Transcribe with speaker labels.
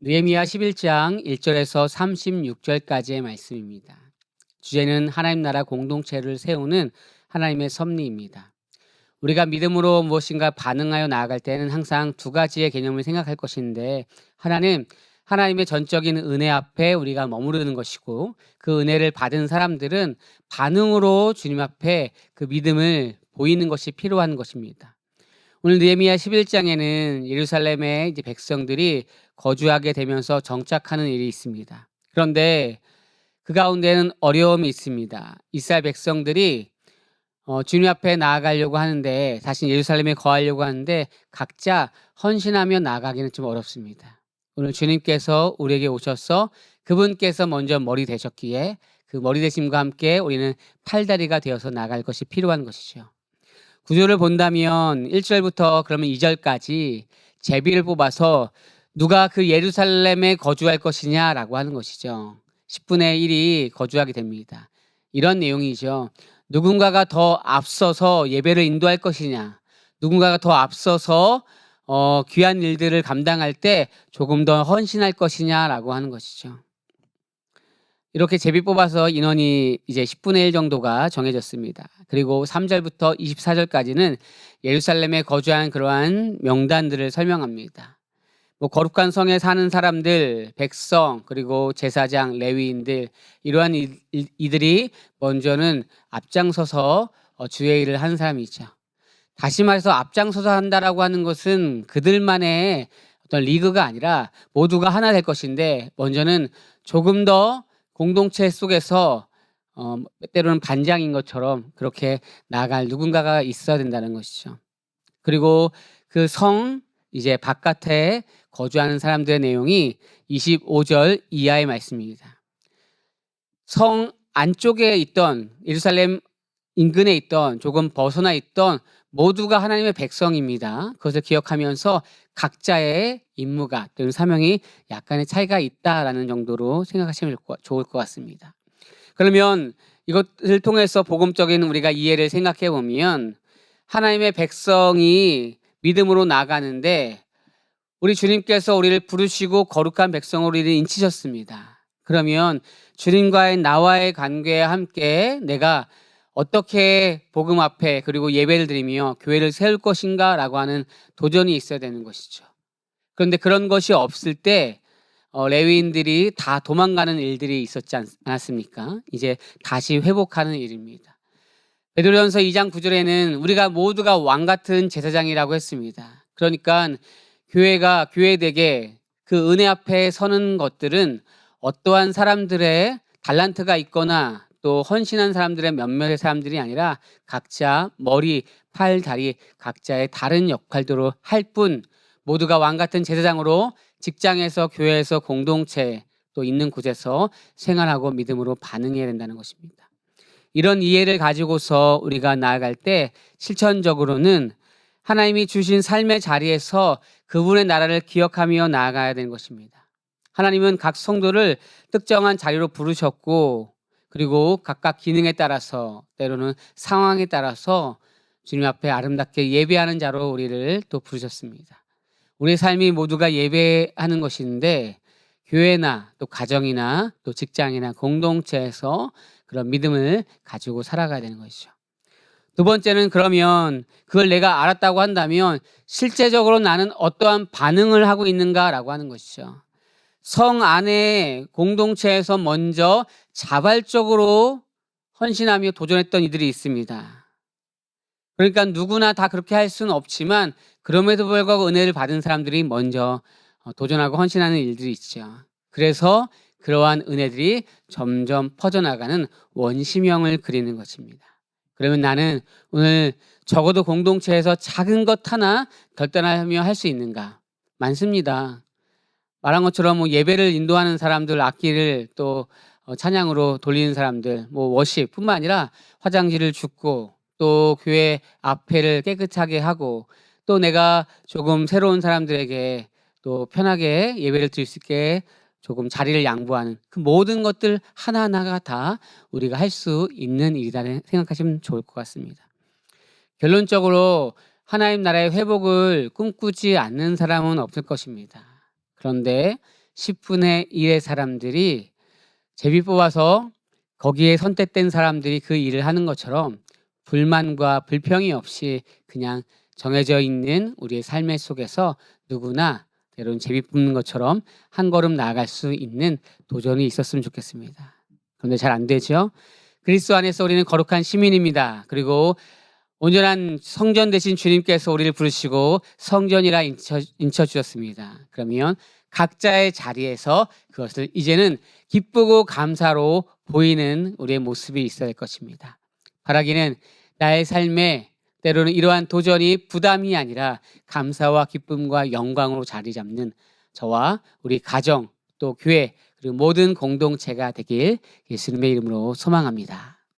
Speaker 1: 느헤미야 11장 1절에서 36절까지의 말씀입니다. 주제는 하나님 나라 공동체를 세우는 하나님의 섭리입니다. 우리가 믿음으로 무엇인가 반응하여 나아갈 때는 항상 두 가지의 개념을 생각할 것인데, 하나는 하나님의 전적인 은혜 앞에 우리가 머무르는 것이고, 그 은혜를 받은 사람들은 반응으로 주님 앞에 그 믿음을 보이는 것이 필요한 것입니다. 오늘 느헤미야 11장에는 예루살렘의 이제 백성들이 거주하게 되면서 정착하는 일이 있습니다. 그런데 그 가운데는 어려움이 있습니다. 이스라엘 백성들이 주님 앞에 나아가려고 하는데, 다시 예루살렘에 거하려고 하는데 각자 헌신하며 나아가기는 좀 어렵습니다. 오늘 주님께서 우리에게 오셔서 그분께서 먼저 머리 되셨기에 그 머리 되심과 함께 우리는 팔다리가 되어서 나아갈 것이 필요한 것이죠. 구조를 본다면 1절부터 그러면 2절까지 제비를 뽑아서 누가 그 예루살렘에 거주할 것이냐라고 하는 것이죠. 10분의 1이 거주하게 됩니다. 이런 내용이죠. 누군가가 더 앞서서 예배를 인도할 것이냐, 누군가가 더 앞서서 귀한 일들을 감당할 때 조금 더 헌신할 것이냐라고 하는 것이죠. 이렇게 제비 뽑아서 인원이 이제 10분의 1 정도가 정해졌습니다. 그리고 3절부터 24절까지는 예루살렘에 거주한 그러한 명단들을 설명합니다. 거룩한 성에 사는 사람들, 백성, 그리고 제사장, 레위인들, 이러한 이들이 먼저는 앞장서서 주의 일을 한 사람이죠. 다시 말해서 앞장서서 한다라고 하는 것은 그들만의 어떤 리그가 아니라 모두가 하나 될 것인데, 먼저는 조금 더 공동체 속에서 때로는 반장인 것처럼 그렇게 나아갈 누군가가 있어야 된다는 것이죠. 그리고 그 성 이제 바깥에 거주하는 사람들의 내용이 25절 이하의 말씀입니다. 성 안쪽에 있던, 예루살렘 인근에 있던, 조금 벗어나 있던 모두가 하나님의 백성입니다. 그것을 기억하면서 각자의 임무가 또는 사명이 약간의 차이가 있다라는 정도로 생각하시면 좋을 것 같습니다. 그러면 이것을 통해서 복음적인 우리가 이해를 생각해 보면, 하나님의 백성이 믿음으로 나가는데 우리 주님께서 우리를 부르시고 거룩한 백성으로 우리를 인치셨습니다. 그러면 주님과의 나와의 관계에 함께 내가 어떻게 복음 앞에 그리고 예배를 드리며 교회를 세울 것인가 라고 하는 도전이 있어야 되는 것이죠. 그런데 그런 것이 없을 때 레위인들이 다 도망가는 일들이 있었지 않았습니까? 이제 다시 회복하는 일입니다. 베드로전서 2장 9절에는 우리가 모두가 왕 같은 제사장이라고 했습니다. 그러니까 교회가 교회되게 그 은혜 앞에 서는 것들은 어떠한 사람들의 달란트가 있거나 또 헌신한 사람들의 몇몇의 사람들이 아니라 각자 머리, 팔, 다리 각자의 다른 역할들로 할 뿐, 모두가 왕 같은 제사장으로 직장에서, 교회에서, 공동체 또 있는 곳에서 생활하고 믿음으로 반응해야 된다는 것입니다. 이런 이해를 가지고서 우리가 나아갈 때 실천적으로는 하나님이 주신 삶의 자리에서 그분의 나라를 기억하며 나아가야 되는 것입니다. 하나님은 각 성도를 특정한 자리로 부르셨고, 그리고 각각 기능에 따라서, 때로는 상황에 따라서 주님 앞에 아름답게 예배하는 자로 우리를 또 부르셨습니다. 우리의 삶이 모두가 예배하는 것인데, 교회나 또 가정이나 또 직장이나 공동체에서 그런 믿음을 가지고 살아가야 되는 것이죠. 두 번째는, 그러면 그걸 내가 알았다고 한다면 실제적으로 나는 어떠한 반응을 하고 있는가라고 하는 것이죠. 성 안에 공동체에서 먼저 자발적으로 헌신하며 도전했던 이들이 있습니다. 그러니까 누구나 다 그렇게 할 수는 없지만 그럼에도 불구하고 은혜를 받은 사람들이 먼저 도전하고 헌신하는 일들이 있죠. 그래서 그러한 은혜들이 점점 퍼져나가는 원심형을 그리는 것입니다. 그러면 나는 오늘 적어도 공동체에서 작은 것 하나 결단하며 할 수 있는가? 많습니다. 말한 것처럼 예배를 인도하는 사람들, 악기를 또 찬양으로 돌리는 사람들, 워십뿐만 아니라 화장지를 줍고 또 교회 앞에를 깨끗하게 하고 또 내가 조금 새로운 사람들에게 또 편하게 예배를 드릴 수 있게 조금 자리를 양보하는 그 모든 것들 하나하나가 다 우리가 할 수 있는 일이다 생각하시면 좋을 것 같습니다. 결론적으로 하나님 나라의 회복을 꿈꾸지 않는 사람은 없을 것입니다. 그런데 10분의 1의 사람들이 제비 뽑아서 거기에 선택된 사람들이 그 일을 하는 것처럼 불만과 불평이 없이 그냥 정해져 있는 우리의 삶의 속에서 누구나 때로는 제비 뽑는 것처럼 한 걸음 나아갈 수 있는 도전이 있었으면 좋겠습니다. 그런데 잘 안 되죠. 그리스도 안에서 우리는 거룩한 시민입니다. 그리고 온전한 성전 되신 주님께서 우리를 부르시고 성전이라 인쳐 주셨습니다. 그러면 각자의 자리에서 그것을 이제는 기쁘고 감사로 보이는 우리의 모습이 있어야 할 것입니다. 바라기는 나의 삶에 때로는 이러한 도전이 부담이 아니라 감사와 기쁨과 영광으로 자리 잡는 저와 우리 가정 또 교회 그리고 모든 공동체가 되길 예수님의 이름으로 소망합니다.